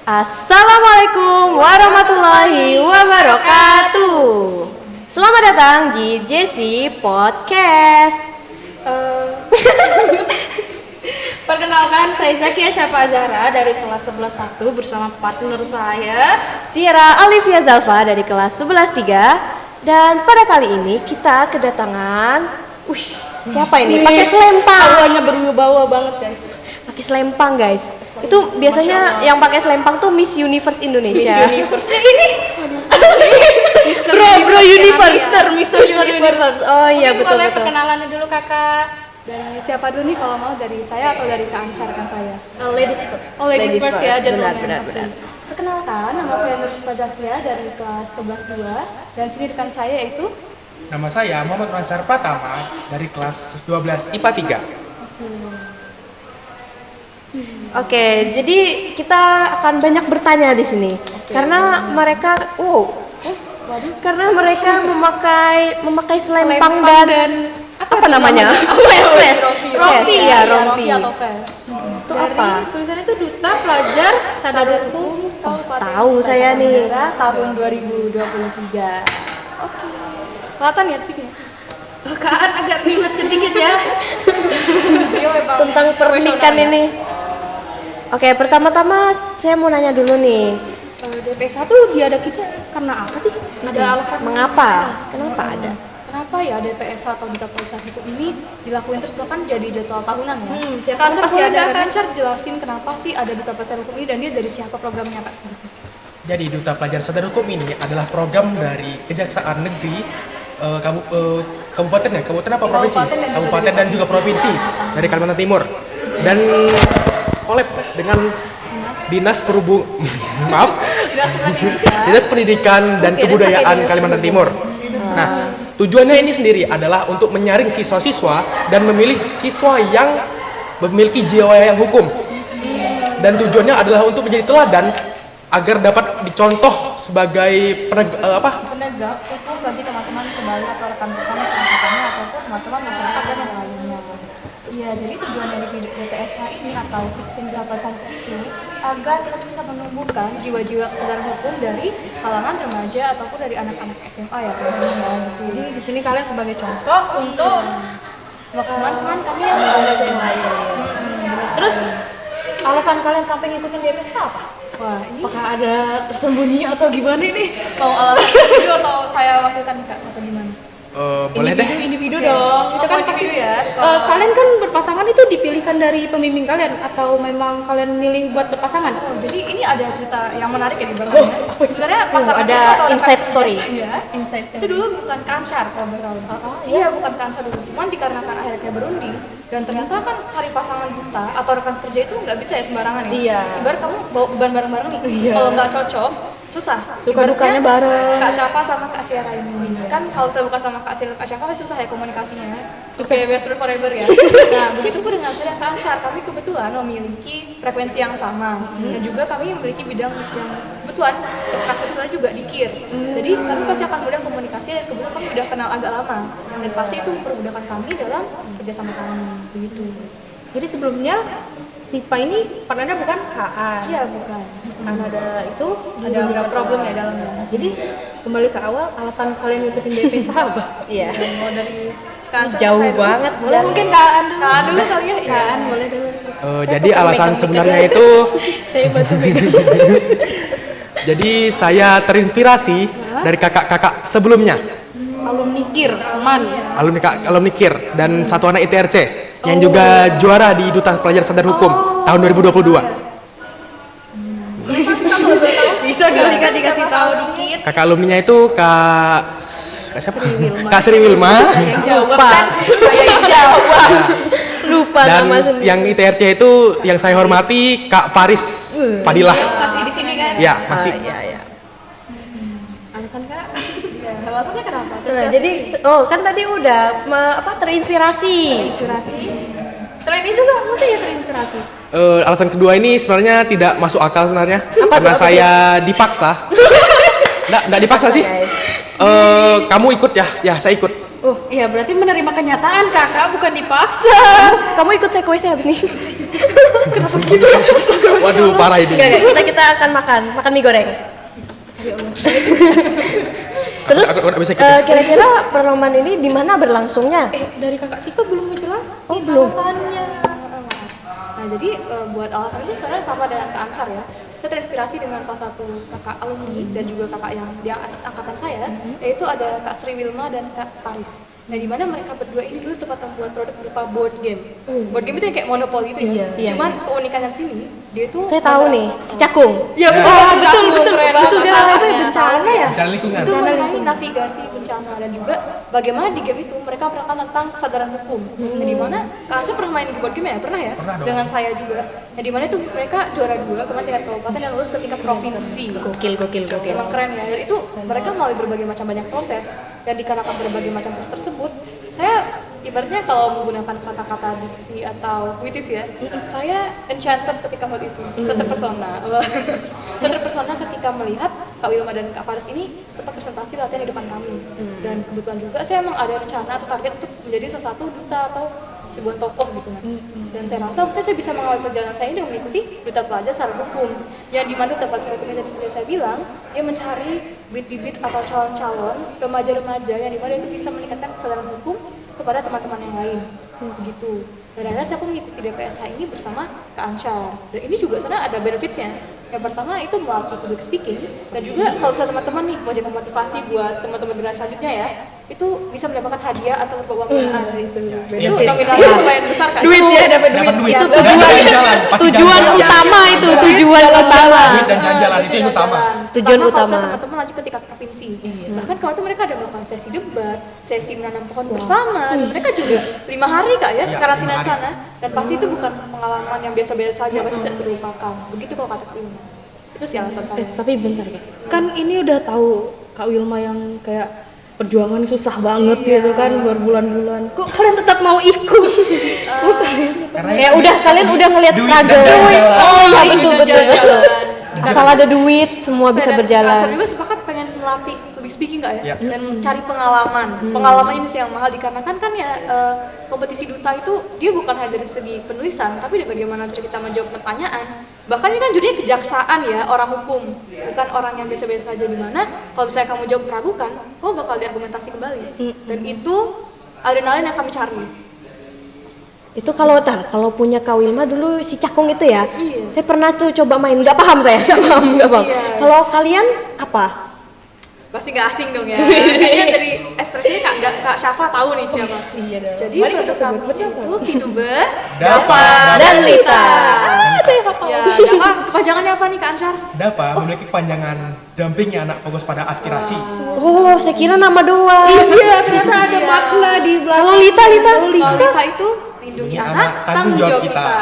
Assalamualaikum warahmatullahi wabarakatuh. Selamat datang di Jesse Podcast. Perkenalkan, saya Zakia Syafa Zahra dari kelas 11.1 bersama partner saya Sierra Alivia Zalfa dari kelas 11.3. Dan pada kali ini kita kedatangan siapa ini? Pakai selempang. Awalnya berwibawa banget guys. Pakai selempang guys. Itu biasanya yang pakai selempang tuh Miss Universe Indonesia. Miss Universe. Ini Bro Universe. Mister Universe. Oh iya, Mungkin betul boleh betul. perkenalannya dulu kakak. Dari siapa dulu nih, kalau mau dari saya atau dari Kak Ansar rekan saya? Ladies first. Oh, ladies first ya, gentleman. Benar. Oke. Perkenalkan, nama saya Nur Syifa Zakia dari kelas 11.2 dan sini rekan saya yaitu Nama saya Muhammad Ansar Pratama dari kelas 12 IPA 3. Oke, jadi kita akan banyak bertanya di sini. Karena mereka karena mereka memakai selempang dan apa namanya? Flash. rompi Rompi. atau vest. Itu apa? Tulisannya itu Duta Pelajar Sadar Hukum Kabupaten Tahu saya nih. Negara tahun 2023. Oke. Kelihatan ya di sini. Kakaan agak ribet sedikit ya. Beliau memang Tentang pernikahan profesional ya. ini. Oke, pertama-tama saya mau nanya dulu nih. DPS 1 diadakan karena apa sih? Ada alasan Mengapa? Kenapa ada? Kenapa ya DPS atau Duta Pelestarian Hukum ini dilakuin terus, bahkan jadi jadwal tahunan ya? tiap Kak Ansar tahun pasti boleh ada, nggak kan? Kak Ansar jelasin kenapa sih ada Duta Pelestarian Hukum ini dan dia dari siapa programnya Kak? Jadi Duta Pelajar Sadar Hukum ini adalah program dari Kejaksaan Negeri Kabupaten apa provinsi? Kabupaten dan juga Provinsi dari Kalimantan Timur. Dan collab dengan Dinas Dinas Pendidikan dan Kebudayaan Kalimantan Timur. Nah, tujuannya ini sendiri adalah untuk menyaring siswa-siswa dan memilih siswa yang memiliki jiwa yang hukum. Dan tujuannya adalah untuk menjadi teladan agar dapat dicontoh sebagai penegak hukum bagi teman-teman sebaya atau rekan-rekan seangkatannya ataupun teman-teman masyarakat yang lainnya. Iya, jadi tujuan dari DPSH ini atau penjelasan itu agar kita tuh bisa menumbuhkan jiwa-jiwa kesadaran hukum dari kalangan remaja ataupun dari anak-anak SMA ya teman-teman ya gitu. Jadi di sini kalian sebagai contoh untuk teman-teman kami yang ada yang lain. Terus alasan kalian sampai ngikutin DPS apa? Wah, ini Apakah ada tersembunyi atau gimana ini? mau alasan video atau saya wakilkan nih Kak atau gimana? Boleh deh. Individu Oke. dong. Itu Oh, kan individu pasti ya. kalian kan berpasangan itu dipilihkan dari pembimbing kalian atau memang kalian milih buat berpasangan? Oh, jadi ini ada cerita yang menarik ya di belakangnya. Sebenarnya pasangan ada saya atau rekan inside kerja story. saya, Insight. itu dulu bukan Kansar kalau boleh tahu. Iya, bukan Kansar dulu. Cuman dikarenakan akhirnya berunding dan ternyata kan cari pasangan buta atau rekan kerja itu nggak bisa ya sembarangan ya. Iya. Ibarat kamu bawa beban bareng-bareng nih. Iya. Kalau nggak cocok, susah. Suka dukanya bareng. Kak Syafa sama Kak Sierra ini. Kan kalau saya buka sama Kak Sierra, Kak Syafa pasti susah ya komunikasinya. Susah ya, best friend forever ya. Nah, begitu pun dengan saya dan Kak Ansar, kami kebetulan memiliki frekuensi yang sama. Dan juga kami memiliki bidang yang kebetulan ekstrakurikuler juga di KIR. Jadi kami pasti akan mudah komunikasi dan kebetulan kami udah kenal agak lama. Dan pasti itu mempermudahkan kami dalam kerjasama kami. Begitu. Jadi sebelumnya si Pa ini partnernya bukan Kaan. Iya, bukan. Karena ada itu Ada beberapa problem ya dalamnya. Jadi kembali ke awal, alasan kalian ngikutin DPS apa? Iya. Mau dari Kak Ansar, Jauh saya dulu. banget. Boleh mungkin Kaan dulu. Kaan dulu kali ya. Iya. Kaan boleh dulu. Jadi alasan sebenarnya itu Saya bantu megang. jadi saya terinspirasi dari kakak-kakak sebelumnya, Alumni KIR, aman. alumni KIR dan satu anak ITRC yang juga juara di Duta Pelajar Sadar Hukum tahun 2022. Bisa kali kan dikasih tahu dikit. Kakak alumninya itu Kak siapa? Kak Sri Wilma. Lupa. Saya yang jawab. Lupa Dan nama sendiri. yang ITRC itu yang saya hormati Kak Faris Fadilah. Masih di sini kan? Ya, masih. Iya. Alasan Kak? Ya, alasannya kenapa? Nah, jadi kan tadi udah terinspirasi. Inspirasi. Selain itu Kak, masa ya terinspirasi? nggak sih? Alasan kedua ini sebenarnya tidak masuk akal sebenarnya. Karena saya dipaksa. Nggak dipaksa sih. Kamu ikut ya? Ya, saya ikut. Oh, iya berarti menerima kenyataan kakak bukan dipaksa. Kamu ikut saya kuisnya habis nih. Waduh, parah ini. Enggak, kita akan makan mie goreng. Terus Aku bisa ikut ya? kira-kira perlombaan ini di mana berlangsungnya? Dari kakak Sika belum jelas. Oh, belum. Alasannya. Nah, jadi buat alasan itu sebenarnya sama dengan Kak Ansar ya. Saya terinspirasi dengan salah satu kakak alumni dan juga kakak yang di atas angkatan saya, yaitu ada Kak Sri Wilma dan Kak Paris. Nah, di mana mereka berdua ini dulu sempat membuat produk berupa board game. Board game itu yang kayak Monopoly itu ya. Iya. Cuman keunikannya di sini, dia itu Saya tahu nih, si Cakung. Iya betul, betul, betul, bencana ya. Jalan lingkungan. itu mengenai navigasi bencana dan juga bagaimana di game itu mereka menerangkan tentang kesadaran hukum. Nah, di mana Kak Ansar pernah main board game ya? Pernah ya? Pernah dong. Dengan saya juga. Nah, di mana itu mereka juara 2 kemarin tingkat kabupaten dan lulus ke tingkat provinsi. Gokil. Emang keren ya. Dan itu mereka melalui berbagai macam banyak proses dan dikarenakan berbagai macam proses tersebut, saya ibaratnya kalau menggunakan kata-kata diksi atau puitis ya, saya enchanted ketika hal itu. Saya terpesona. Saya terpesona ketika melihat Kak Wilma dan Kak Faris ini sempat presentasi latihan di depan kami. Dan kebetulan juga saya emang ada rencana atau target untuk menjadi salah satu duta atau sebuah tokoh gitu kan. Dan saya rasa mungkin saya bisa mengawali perjalanan saya ini dengan mengikuti duta pelajar secara hukum. Yang di mana duta pelajar hukum yang seperti saya bilang, dia mencari bibit-bibit atau calon-calon remaja-remaja yang di mana itu bisa meningkatkan kesadaran hukum kepada teman-teman yang lain. Begitu. Dan akhirnya saya pun mengikuti DPSH ini bersama Kak Ansar. Dan ini juga sebenarnya ada benefitsnya. Yang pertama itu melatih public speaking, dan juga kalau misalnya teman-teman nih mau jaga motivasi buat teman-teman generasi selanjutnya ya, itu bisa mendapatkan hadiah atau berupa uang tunai. Itu nominalnya lumayan besar kan? Duit ya, dapat duit. Dapat duit. Itu Tujuan utama itu, tujuan utama. Duit dan jalan-jalan itu yang utama. Tujuan Kalau utama. misalnya teman-teman lanjut ke tingkat provinsi, bahkan kalau itu mereka ada melakukan sesi debat, sesi menanam pohon bersama, dan mereka juga 5 hari Kak ya, Iya, karantina 5 di hari. sana. Dan pasti itu bukan pengalaman yang biasa-biasa saja, pasti tidak terlupakan. Begitu kalau kata Kak Wilma. Itu sih alasan saya. Tapi bentar Kak. Kan ini udah tahu Kak Wilma yang kayak perjuangan susah banget gitu kan berbulan-bulan. Kok kalian tetap mau ikut? Kayak kalian udah ngelihat Duit struggle. dan jalan-jalan. Oh iya Itu betul. jalan-jalan. Asal ada duit, semua bisa Saya dan berjalan. Kak Ansar juga sepakat pengen melatih public speaking Kak ya, Iya. dan cari pengalaman. Pengalaman ini sih yang mahal dikarenakan kan ya kompetisi duta itu dia bukan hanya dari segi penulisan, tapi dari bagaimana cara kita menjawab pertanyaan. Bahkan ini kan jadinya kejaksaan ya, orang hukum, bukan orang yang biasa-biasa saja, di mana kalau misalnya kamu jawab meragukan, kamu bakal diargumentasi kembali. Dan itu adrenalin yang kami cari. Itu kalau punya Kak Wilma dulu si Cakung itu ya. Iya. Saya pernah tuh coba main, nggak paham saya, nggak paham. Iya. Kalau kalian apa? Pasti gak asing dong ya. Kayaknya dari ekspresinya Kak Syafa tahu nih siapa. Iya dong. Jadi Mari kita produk sebut kami bersama. itu VTuber, Dava, dan Lita. Saya hafal. Ya, Dava, kepanjangannya apa nih Kak Ansar? DAPA memiliki kepanjangan dampingnya anak fokus pada aspirasi. Oh, saya kira nama doang. Iya, ternyata ada makna di belakang. Kalau Lita. Kalau Lita itu lindungi anak, tanggung jawab kita.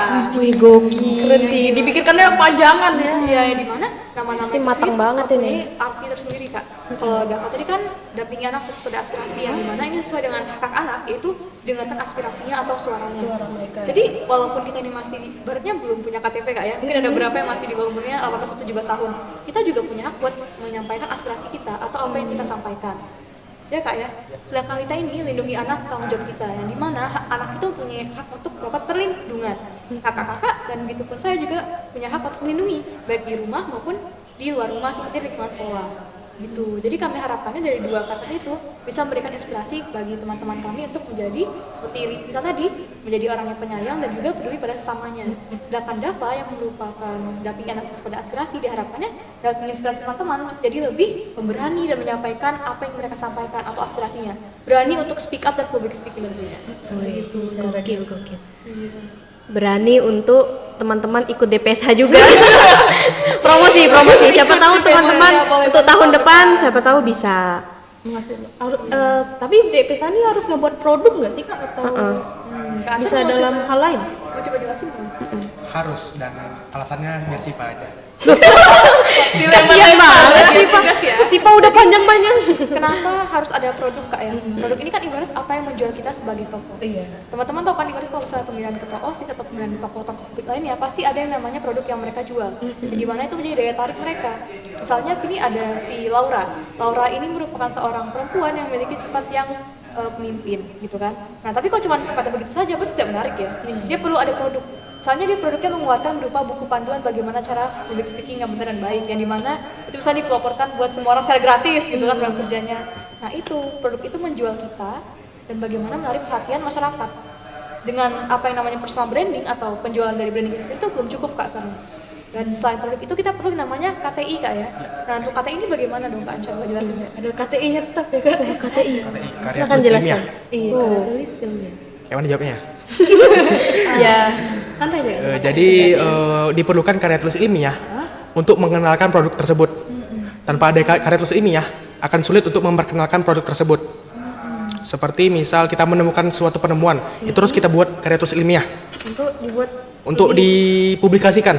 Wih, gokil. Keren sih, dipikirkannya panjangan ya. Iya, yang dimana nama-nama Pasti itu matang sendiri banget mempunyai ini. arti tersendiri Kak. Kalau Dava tadi kan dampingi anak fokus pada aspirasi, yang dimana ini sesuai dengan hak anak, yaitu dengarkan aspirasinya atau suaranya. Jadi walaupun kita ini masih ibaratnya belum punya KTP Kak ya, mungkin ada beberapa yang masih di bawah umurnya 18 atau 17 tahun, kita juga punya hak buat menyampaikan aspirasi kita atau apa yang kita sampaikan. Ya Kak ya, sedangkan Lita ini lindungi anak, tanggung jawab kita, yang dimana anak itu punya hak untuk dapat perlindungan. Kakak-kakak dan begitu pun saya juga punya hak untuk melindungi, baik di rumah maupun di luar rumah seperti di lingkungan sekolah. Gitu. Jadi kami harapkannya dari dua kata itu bisa memberikan inspirasi bagi teman-teman kami untuk menjadi seperti Lita tadi, menjadi orang yang penyayang dan juga peduli pada sesamanya. Sedangkan Dava yang merupakan dampingi anak pada aspirasi, diharapkannya dapat menginspirasi teman-teman untuk jadi lebih pemberani dan menyampaikan apa yang mereka sampaikan atau aspirasinya. Berani untuk speak up dan public speaking tentunya. Wih, gokil. Berani untuk teman-teman ikut DPSH juga. promosi. Siapa tahu teman-teman Boleh, untuk tahun boleh. depan siapa tahu bisa. Tapi DPSA ini harus ngebuat produk nggak sih Kak? Atau Kak Ansar bisa mau dalam coba hal lain? Mau coba jelasin nggak? Harus, dan alasannya biar Sipa aja. Kasian banget Jadi Sipa. tugas ya. Sipa udah panjang-panjang. Kenapa harus ada produk Kak ya? Produk ini kan ibarat apa yang menjual kita sebagai toko. Iya. Teman-teman tahu kan ibarat kalau misalnya pemilihan ketua OSIS atau pemilihan toko-toko lainnya pasti ada yang namanya produk yang mereka jual. Di mana itu menjadi daya tarik mereka. Misalnya di sini ada si Laura. Laura ini merupakan seorang perempuan yang memiliki sifat yang pemimpin gitu kan. Nah, tapi kalau cuma sifatnya begitu saja pasti tidak menarik ya. Dia perlu ada produk. Misalnya dia produknya mengeluarkan berupa buku panduan bagaimana cara public speaking yang benar dan baik, yang dimana itu bisa dipeloporkan buat semua orang secara gratis gitu kan program kerjanya. Nah itu produk itu menjual kita dan bagaimana menarik perhatian masyarakat dengan apa yang namanya personal branding atau penjualan dari branding itu belum cukup Kak sekarang. Dan selain produk itu kita perlu namanya KTI Kak ya. Nah untuk KTI ini bagaimana dong Kak? Insya Allah jelasin ya. Ada KTI-nya tetap ya Kak. KTI. Karya Silakan tulis jelaskan. ilmiah. Iya, karya tulis ilmiah. Yang mana jawabnya? Ya. Santai aja. Jadi diperlukan karya tulis ilmiah untuk mengenalkan produk tersebut. Tanpa ada karya tulis ilmiah, akan sulit untuk memperkenalkan produk tersebut. Seperti misal kita menemukan suatu penemuan, itu terus kita buat karya tulis ilmiah Untuk dibuat untuk dipublikasikan.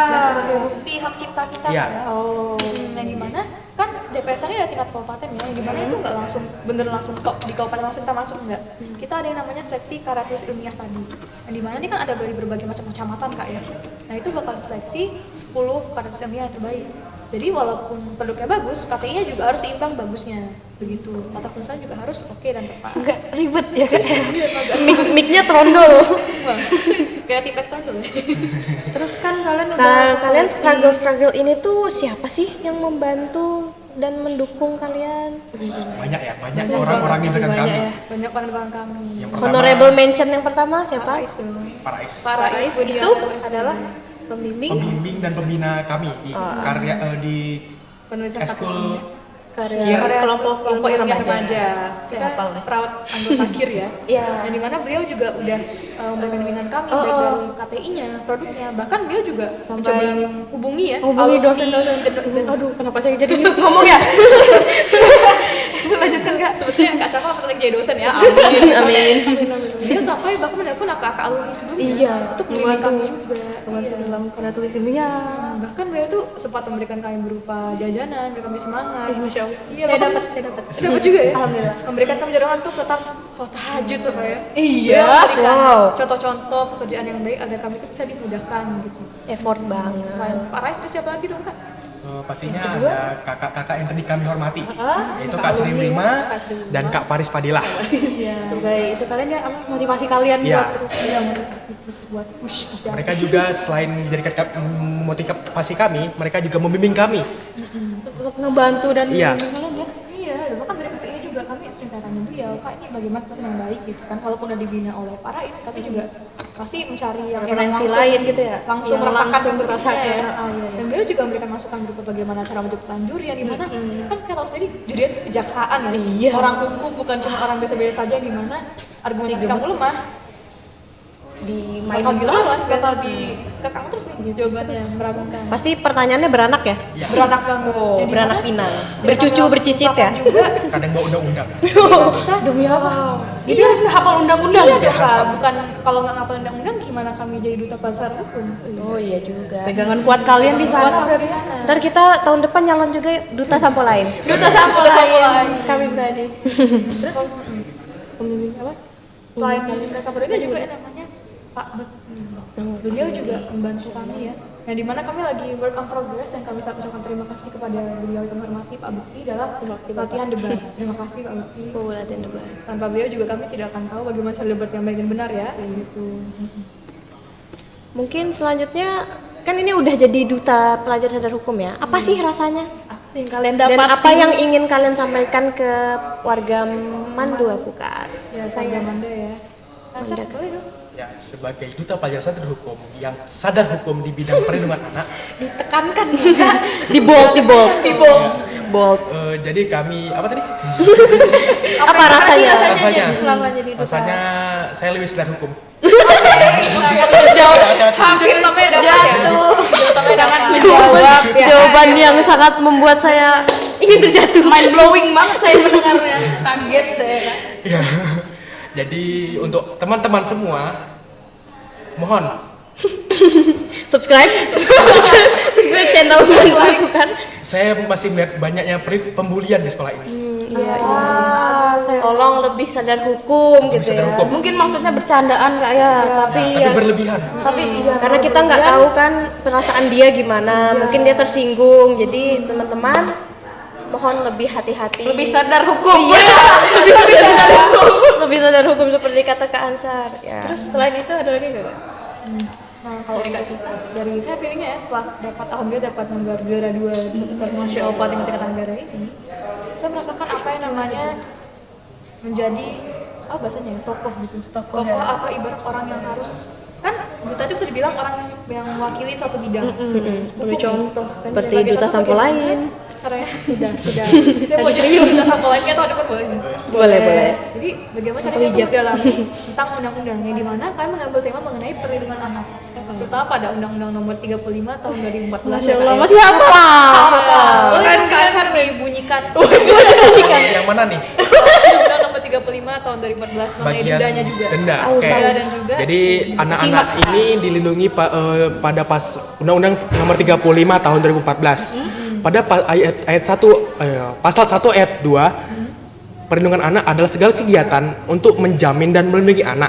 Dan sebagai bukti hak cipta kita Iya. Kak ya. Oh. Yang dimana kan DPS-nya ya tingkat kabupaten ya, yang dimana itu nggak langsung bener langsung tok di kabupaten langsung kita masuk nggak. Kita ada yang namanya seleksi karya tulis ilmiah tadi, yang dimana ini kan ada dari berbagai macam kecamatan Kak ya. Nah itu bakal diseleksi 10 karya tulis ilmiah yang terbaik. Jadi walaupun produknya bagus, KTI-nya juga harus seimbang bagusnya, begitu. Tata tulisannya juga harus oke dan tepat. Enggak ribet ya Kak. Mic-nya trondol. Wah, kayak tipet tondol ya. Terus kan kalian udah Nah, kalian seleksi. struggle ini tuh siapa sih yang membantu dan mendukung kalian? Banyak ya, banyak orang-orang di belakang Banyak kami. ya. Banyak orang di belakang kami. Yang pertama, Honorable mention yang pertama Pak siapa? Rais dong. Para Ais, Pak Rais itu adalah pembimbing pembimbing dan pembina kami di karya di penulisan Eskul karya karya kelompok kelompok ilmiah remaja. Saya Kita hafal nih. perawat anggota KIR ya. Iya. Yang dimana beliau juga udah memberikan bimbingan kami baik dari KTI-nya, produknya, bahkan beliau juga Sampai mencoba menghubungi ya hubungi alumni dosen-dosen. dan- Aduh, kenapa saya jadi ngomong ya? Lanjutkan Kak. sebetulnya Kak Syafa pernah jadi dosen ya. Amin. Amin. Beliau sampai bahkan menelpon kakak alumni sebelumnya Iya, untuk membimbing kami membantu. juga. Membantu Iya. dalam karya tulis ilmiah. Bahkan beliau tuh sempat memberikan kami berupa jajanan, memberikan kami semangat. Masya Allah. Iya, saya bahkan- dapat. Dapat juga ya? Alhamdulillah. Memberikan kami dorongan untuk tetap sholat tahajud supaya Iya. beliau memberikan Wow. contoh-contoh pekerjaan yang baik agar kami itu bisa dimudahkan gitu. Effort banget. Selain Pak Rais, terus siapa lagi dong Kak? pastinya ada kakak-kakak yang tadi kami hormati, yaitu Kak Kak Sri alumni, Prima Kak Sri Prima. dan Kak Paris Padilla. Iya. Sebagai itu kalian ya apa motivasi kalian Iya. buat terus motivasi terus buat push kerja. Mereka juga selain menjadi motivasi kami, mereka juga membimbing kami. Untuk ngebantu dan Iya. membimbing kalian ya. Iya, bahkan dari KTI juga kami sering tanya beliau, Kak ini bagaimana pesan yang baik gitu kan. Walaupun udah dibina oleh Pak Rais, kami juga pasti mencari yang emang Referensi langsung, lain gitu ya? langsung Yang merasakan langsung kompetisinya merasakan, ya. iya. Dan beliau juga memberikan masukan berupa bagaimana cara menjatuhkan juri yang dimana kan kita tahu sendiri juri itu kejaksaan ya. Iya. Orang hukum bukan cuma orang biasa-biasa saja yang dimana argumentasi kamu lemah bakal dimainin dilawan, terus. bakal dikekang terus nih jawabannya meragukan. Pasti pertanyaannya beranak ya? Beranak banget. Oh, Yang dimana beranak pinang. yang Bercucu, kami bercicit ya? lakukan juga Kadang bawa undang-undang. kita Demi apa? Jadi harus hafal undang-undang. iya dong Kak, bukan kalau nggak ngapal undang-undang gimana kami jadi duta pasar hukum? Oh iya juga. Pegangan kuat kalian di Buat sana. apa di sana? Ntar kita tahun depan nyalon juga yuk, duta sampo lain. Duta sampul lain. Kami berani. Terus pembimbing apa? Selain mereka berdua juga yang namanya Pak Bekti. Beliau juga membantu kami ya. Nah, di mana kami lagi work on progress yang kami bisa ucapkan terima kasih kepada beliau yang menghormati Pak Bekti dalam latihan debat. Terima kasih Pak Bekti. Oh, latihan debat. Tanpa beliau juga kami tidak akan tahu bagaimana cara debat yang baik dan benar ya. Gitu. Mungkin selanjutnya kan ini udah jadi duta pelajar sadar hukum ya. Apa sih rasanya? Apa sih yang kalian Dan dapat? apa yang ingin kalian sampaikan ke warga Mandu aku Kak? Ya, saya Manda ya. Lancar, boleh dong. Ya, sebagai duta pelajar sadar hukum yang sadar hukum di bidang perlindungan anak, ditekankan Di bold. Bold. jadi kami apa tadi? Apa rasanya? Rasanya, selama jadi duta. rasanya saya lebih sadar hukum. Hampir utamanya dapat ya. Utamanya dapat. Jawab ya. Jawaban yang sangat membuat saya ingin terjatuh. Mind blowing banget saya mendengarnya. Kaget saya. Kak. Ya. Jadi untuk teman-teman semua, mohon subscribe channel yang dilakukan. saya masih melihat banyaknya pembulian di sekolah ini. Iya, Saya tolong lebih sadar hukum Lebih gitu sadar ya. hukum. mungkin maksudnya bercandaan Kak ya, tapi Tapi ya berlebihan. tapi iya, Karena kita nggak tahu kan perasaan dia gimana, mungkin dia tersinggung. Jadi teman-teman mohon lebih hati-hati. lebih sadar hukum. Iya, lebih sadar hukum seperti kata Kak Ansar. Ya. Terus selain itu ada lagi nggak Kak? Nah kalau dari saya feelingnya ya setelah alhamdulillah dapat menggelar juara 2 di besar nasional tingkat negara ini, saya merasakan apa yang namanya menjadi bahasanya ya, tokoh gitu. Tokoh atau ibarat orang yang harus kan duta itu bisa dibilang orang yang mewakili suatu bidang. Hukum Lebih ya. contoh Kan seperti sebagai duta contoh sampul bagaimana lain. caranya Sudah. saya mau jadi duta sampul lain atau ada boleh nih. Boleh. Jadi bagaimana caranya itu mendalami tentang undang-undang yang dimana kami mengambil tema mengenai perlindungan anak, terutama pada Undang-Undang Nomor 35 Tahun 2014. Masya Allah, KS. masih Hafal. Boleh kan Kak Ansyar bunyikan Yang mana nih? Undang-Undang Nomor 35 Tahun 2014 mengenai Bagian dendanya juga. denda. Tahu, Oke. tahu. Ya, dan juga Jadi anak-anak ini dilindungi pada pas Undang-Undang Nomor 35 Tahun 2014. Pada ayat 1 pasal 1 ayat 2, perlindungan anak adalah segala kegiatan untuk menjamin dan melindungi anak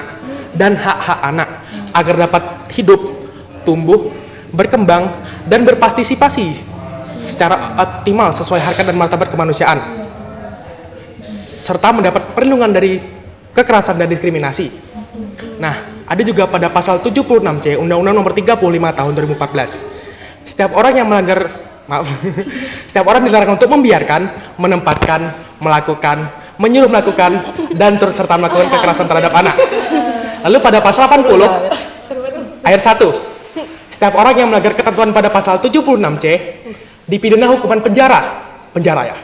dan hak-hak anak agar dapat hidup, tumbuh, berkembang dan berpartisipasi secara optimal sesuai harkat dan martabat kemanusiaan, serta mendapat perlindungan dari kekerasan dan diskriminasi. Nah, ada juga pada pasal 76C Undang-Undang Nomor 35 Tahun 2014. Setiap orang yang melanggar, setiap orang dilarang untuk membiarkan, menempatkan, melakukan, menyuruh melakukan, dan turut serta melakukan kekerasan terhadap anak. Lalu pada pasal 80 ayat 1, setiap orang yang melanggar ketentuan pada pasal 76C dipidana hukuman penjara ya.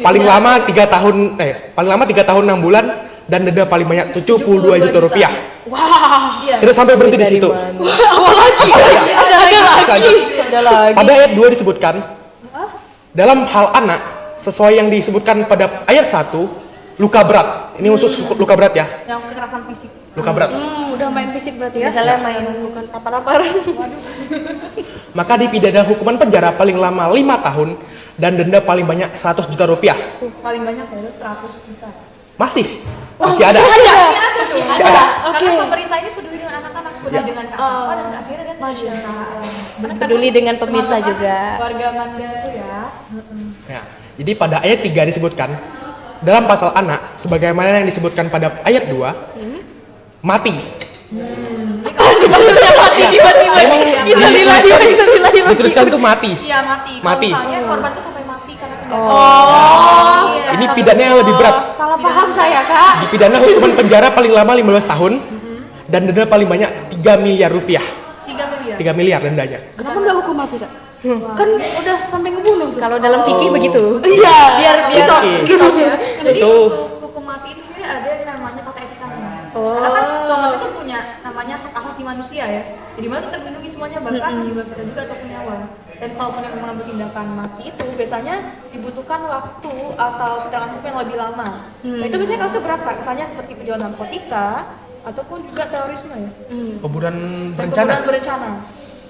Paling lama 3 tahun 6 bulan dan denda paling banyak 72 juta rupiah. Wah, Iya. Tidak sampai berhenti di situ. Ada lagi. Pada ayat 2 disebutkan dalam hal anak sesuai yang disebutkan pada ayat 1, luka berat. Ini khusus luka berat ya. Yang kekerasan fisik. Luka berat. udah main fisik berarti ya. Misalnya main bukan tapar-tapar. Maka dipidana hukuman penjara paling lama 5 tahun dan denda paling banyak 100 juta rupiah. Paling banyak ya 100 juta. Masih ada. Masih ada. Karena pemerintah ini peduli dengan anak-anak, peduli dengan Kak Syafa dan Kak Sira dan Peduli dengan pemirsa juga. warga Manda tuh ya. Ya, jadi pada ayat 3 disebutkan dalam pasal anak sebagaimana yang disebutkan pada ayat 2 mati. Maksudnya mati tiba-tiba. Emang dituliskan tuh mati. Iya mati. Mati. Kalau misalnya korban tuh sampai mati karena tindakan. Iya. Ini pidana yang lebih berat. Salah paham saya Kak. Dipidana hukuman penjara paling lama 15 tahun dan denda paling banyak 3 miliar rupiah. 3 miliar. 3 miliar dendanya. Kenapa nggak hukum mati Kak? Kan udah sampai ngebunuh tuh. Kalau dalam fikih begitu. Iya, Biar Kisos ya. Jadi Itu- untuk hukum mati itu sendiri ada yang namanya tata etikanya. Karena kan semua manusia itu punya namanya hak asasi manusia ya. Jadi mana terlindungi semuanya bahkan jiwa kita juga ataupun nyawa. Dan kalaupun yang mengambil tindakan mati itu biasanya dibutuhkan waktu atau keterangan hukum yang lebih lama. Nah, itu biasanya kasusnya berat Kak. Misalnya seperti penjualan narkotika ataupun juga terorisme ya. Pembunuhan Dan berencana. pembunuhan berencana.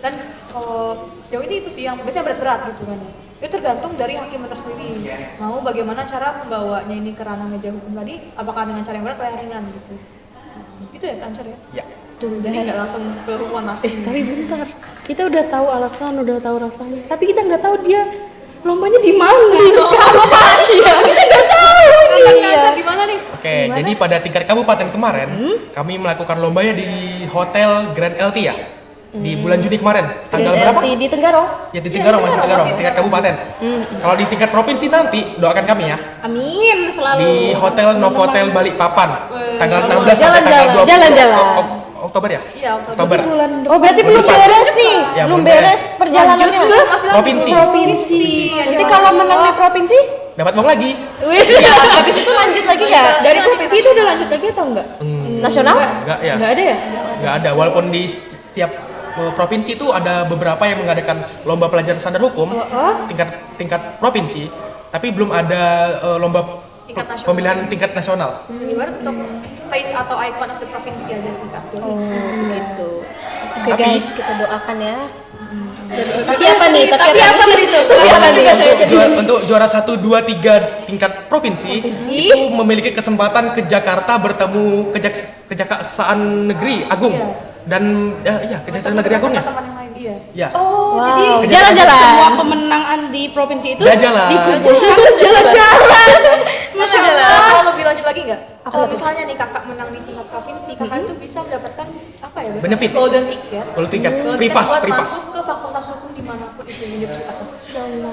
Dan kalau sejauh itu sih yang biasanya berat-berat gitu kan. Itu tergantung dari hakim tersendiri. Mau bagaimana cara membawanya ini ke ranah meja hukum tadi, apakah dengan cara yang berat atau yang ringan gitu. Itu ya Kak Ansyar ya. Ya. Jadi nggak langsung ke hukuman mati. Tapi bentar, kita udah tahu alasan, udah tahu rasanya. Tapi kita nggak tahu dia lombanya di mana. Kapan ya? Kita nggak tahu. Kak Ansyar di mana nih? Oke, jadi pada tingkat kabupaten kemarin kami melakukan lombanya di Hotel Grand LT ya. Di bulan Juni kemarin. Tanggal berapa? Di Tenggaro. Ya di Iya, Tenggaro, di masih Tenggaro, Tenggaro, masih tingkat Tenggaro. kabupaten. Kalau di tingkat provinsi nanti doakan kami ya. Amin selalu. Di Hotel Novotel Balikpapan. Tanggal 16 sampai tanggal 20 Jalan-jalan. Oktober ya? Iya, Oktober. Oh, berarti belum Bulan depan. beres nih. Ya, belum belum beres beres. perjalanannya. Lanjut ke masih Provinsi. Provinsi. Nanti Iya. kalau menang di provinsi, Dapat uang lagi. iya, habis itu lanjut lagi nggak? Dari provinsi itu udah lanjut lagi atau enggak? Nasional? Enggak ya? Enggak ada ya? Enggak ada. Walaupun di setiap provinsi itu ada beberapa yang mengadakan lomba pelajaran standar hukum tingkat provinsi, tapi belum ada lomba Tingkat nasional. pemilihan tingkat nasional. Ibarat untuk face atau icon of the provinsi aja sih Kak. Begitu. Oke Tapi- guys, kita doakan ya. Tapi apa nih? Tapi apa itu? Tapi apa nih? Untuk juara 1, 2, 3 tingkat provinsi itu memiliki kesempatan ke Jakarta bertemu Kejaksaan Negeri Agung dan Kejaksaan Negeri Agung ya. Teman-teman yang lain, iya. Ya. Oh, Wow, jadi jalan-jalan. semua pemenangan di provinsi itu Jalan-jalan. Jalan-jalan. Masya Allah. Kalau lebih lanjut lagi nggak? Kalau misalnya nih kakak menang di tingkat provinsi, kakak itu bisa mendapatkan apa ya? biasanya Benefit. Golden ticket. Kalau tingkat Golden free ticket pass, buat free pass. masuk ke fakultas hukum dimanapun itu universitasnya.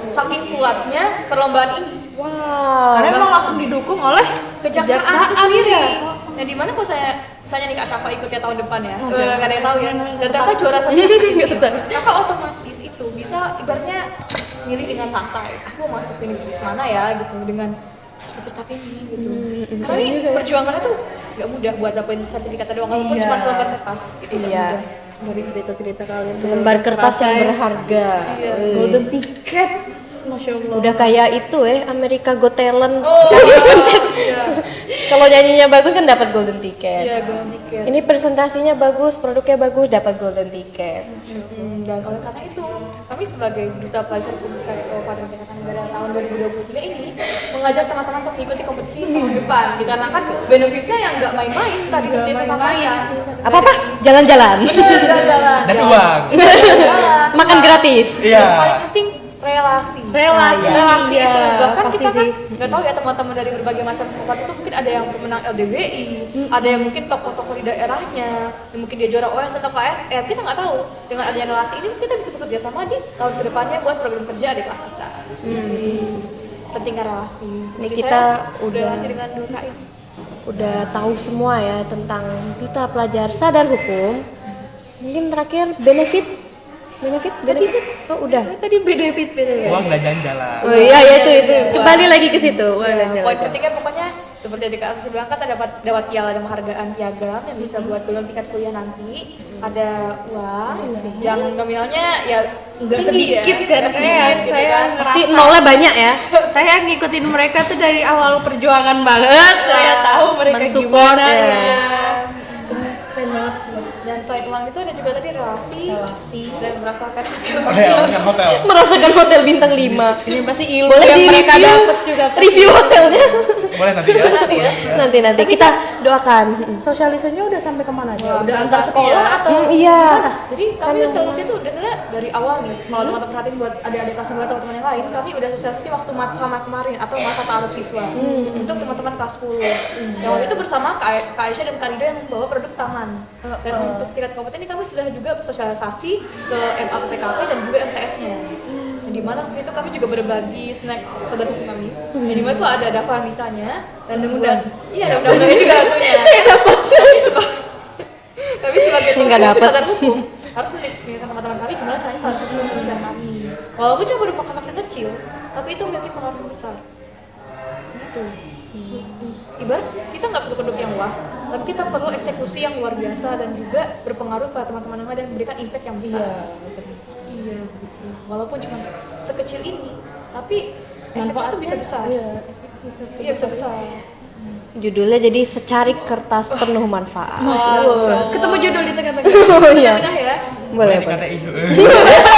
Saking kuatnya perlombaan ini. Wow. karena emang langsung didukung oleh Kejaksaan itu sendiri. ya. Nah di mana kalau saya misalnya nih Kak Syafa ikutnya tahun depan ya, nggak ada yang tahu ya. Dan ternyata juara satu provinsi, kakak otomatis itu bisa ibaratnya milih dengan santai. Aku mau masuk ke universitas mana ya gitu dengan sertifikat ini gitu. Karena ini perjuangannya tuh nggak mudah buat dapetin sertifikatnya doang, walaupun Iya. cuma selembar kertas gitu. nggak Iya. mudah. Dari cerita-cerita kalian Lembar kertas yang berharga. Iya. golden ticket, masya Allah. Udah kayak itu America Got Talent. Oh iya, Kalau nyanyinya bagus kan dapat golden ticket. iya golden ticket. Ini presentasinya bagus, produknya bagus, dapat golden ticket. Dan oleh karena itu, kami sebagai Duta Pelajar Publik Kabupaten Jakarta Negara tahun 2023 ini mengajak teman-teman untuk mengikuti kompetisi tahun depan, dikarenakan benefitnya yang nggak main-main tadi seperti yang saya sampaikan. Apa? Jalan-jalan. Jalan-jalan. Dan uang. Jalan. Makan gratis. Iya. Dan paling penting relasi. Relasi, Relasi iya, itu bahkan pasti kita kan sih. nggak tahu ya teman-teman dari berbagai macam kabupaten itu mungkin ada yang pemenang LDBI, ada yang mungkin tokoh-tokoh di daerahnya, yang mungkin dia juara OS atau KSR, kita nggak tahu. Dengan adanya relasi ini kita bisa bekerja sama di tahun kedepannya buat program kerja di kelas kita. Pentingnya relasi. Seperti kita saya udah- relasi dengan 2KI. Udah tahu semua ya tentang Duta Pelajar Sadar Hukum. Mungkin terakhir benefit. Oh udah. Tadi benefit ya. Uang dan jalan-jalan. Oh iya ya itu. Kembali lagi ke situ. Ya, poin pentingnya pokoknya seperti yang Kak Asri bilang kan dapat piala dan penghargaan piagam yang bisa buat golongan tingkat kuliah nanti, ada uang yang nominalnya ya Nggak tinggi sedikit ya, kan, nggak sedikit gitu saya kan. Pasti nolnya banyak ya. Saya ngikutin mereka tuh dari awal perjuangan banget. Saya tahu mereka mensupport, gimana ya. ya. Keren banget. Dan selain uang itu ada juga tadi relasi dan merasakan Dengan hotel. Merasakan hotel bintang 5. Ini pasti ilmu Boleh yang di mereka review, dapat juga. review hotelnya. Boleh nanti ya. Nanti kita doakan. Sosialisasinya udah sampai kemana aja? Wah, Udah antar sosialisasi sekolah ya. atau Iya. Jadi kami sosialisasi itu udah sebenarnya dari awal nih. Kalau teman-teman perhatiin buat adik-adik kelas 2 teman-teman yang lain, kami udah sosialisasi waktu sama kemarin atau masa taruh siswa untuk teman-teman kelas 10. Yang waktu itu bersama Kak Aisyah dan Kak Rido yang bawa produk taman. Dan untuk tingkat kabupaten ini kami sudah juga bersosialisasi ke MA PKP dan juga MTS-nya. Di mana waktu itu kami juga berbagi snack sadar hukum kami. Yang dimana tuh ada Davanitanya dan Undang-undang. Iya, ada undang-undangnya juga tentunya. Tapi sebagai Saya nggak pengurus dapet. sadar hukum harus mengingatkan teman-teman kami gimana caranya sadar hukum di sidang kami. Walaupun cuma merupakan tas yang kecil, tapi itu memiliki pengaruh yang besar. Gitu. Ibarat kita nggak perlu produk yang wah, tapi kita perlu eksekusi yang luar biasa dan juga berpengaruh pada teman-teman yang lain dan memberikan impact yang besar. Iya, gitu. Walaupun cuma sekecil ini, tapi efeknya tuh bisa besar. Iya, bisa besar. Judulnya jadi Secari Kertas Penuh Manfaat. ketemu judul di tengah-tengah. Oh iya. Tengah ya. Boleh, Di boleh. KTI.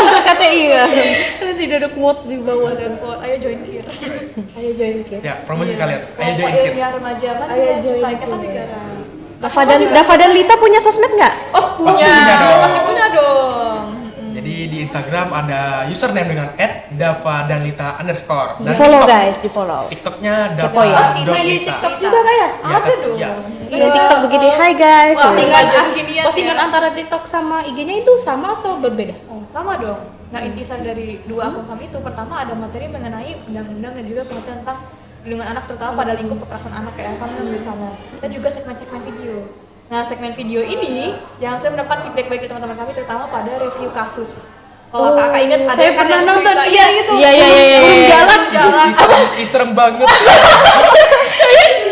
Untuk KTI ya. Nanti ada quote di bawah dan Quote, ayo join KIR. ayo join kita. Ya, promosi sekalian. Ayo join Kelompok KIR. ilmiah remaja Ayo join Ikatan KIR. Negara. Dava dan Lita punya sosmed nggak? Oh punya, punya dong. pasti punya dong. Jadi di Instagram ada username dengan @davadanlita_. Di follow guys, di follow. TikToknya Kepoin. dava.lita. TikTok juga kayak Ya, Ada dong. ya. Di TikTok begini, hai guys. Wah, postingan Remaja kekinian postingan ya. antara TikTok sama IG-nya itu sama atau berbeda? Oh, sama dong. Nah, intisan dari dua akun kami itu pertama ada materi mengenai undang-undang dan juga pengertian tentang perlindungan anak terutama pada lingkup kekerasan anak ya kami ambil sama dan juga segmen-segmen video. Nah, segmen video ini yang saya mendapat feedback baik dari teman-teman kami terutama pada review kasus. Kalau kakak ingat ada saya kan pernah yang nonton, cerita, iya, itu. Iya, iya, iya, iya. Burung jalan. Ih, serem banget.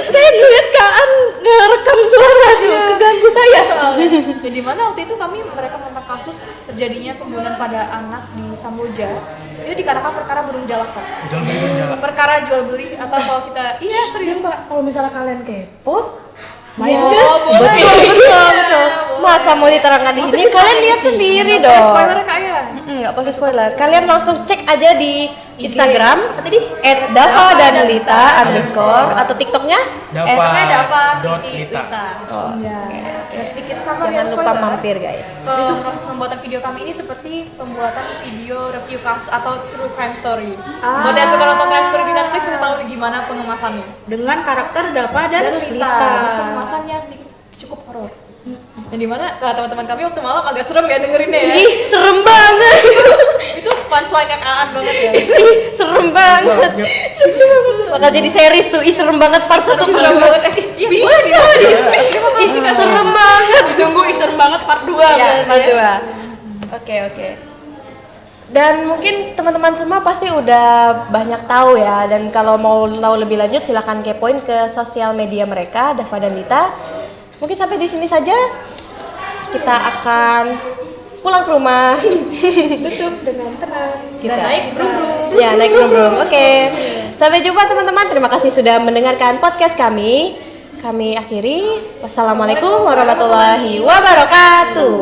Saya ngeliat Kaan ngerekam suara tuh, keganggu saya soalnya. Ya, di mana waktu itu kami merekam tentang kasus terjadinya pembunuhan pada anak di Samboja. Itu dikarenakan perkara burung jalak, Pak. Jual beli jalan. Perkara jual beli atau kalau kita iya serius. Mbak, kalau misalnya kalian kepo, Oh, boleh. Betul. Masa mau diterangkan di sini? Kalian lihat sendiri dong. Spoiler Kak ya. Nggak boleh spoiler. Kalian langsung cek aja di Instagram Tadi @dava_dan_lita_ atau TikToknya Dava.lita. Oh, Ya. Sedikit summary jangan dan lupa spoiler. mampir guys. Proses pembuatan video kami ini seperti pembuatan video review kasus atau true crime story. Buat yang suka nonton crime story di Netflix sudah tahu nih gimana pengemasannya. Dengan karakter Dava dan Dan Lita, Lita. ini pengemasannya sedikit cukup horor. Dan dimana teman-teman kami waktu malam agak serem ya dengerinnya ya. Ih, serem banget. Itu punchline-nya Kaan banget ya. Ih, serem banget. Lucu banget. Bakal jadi series tuh. Ih, serem banget part 1 serem banget. Iya, bisa sih. Ih, serem banget. Tunggu serem banget part 2 Ya, part 2. Oke. Dan mungkin teman-teman semua pasti udah banyak tahu ya. Dan kalau mau tahu lebih lanjut silahkan kepoin ke sosial media mereka, Dava dan Lita. Mungkin sampai di sini saja. Kita akan pulang ke rumah. Tutup dengan tenang. Dan naik brum-brum. Ya, naik brum-brum. Oke. Sampai jumpa teman-teman. Terima kasih sudah mendengarkan podcast kami. Kami akhiri. Wassalamualaikum warahmatullahi wabarakatuh.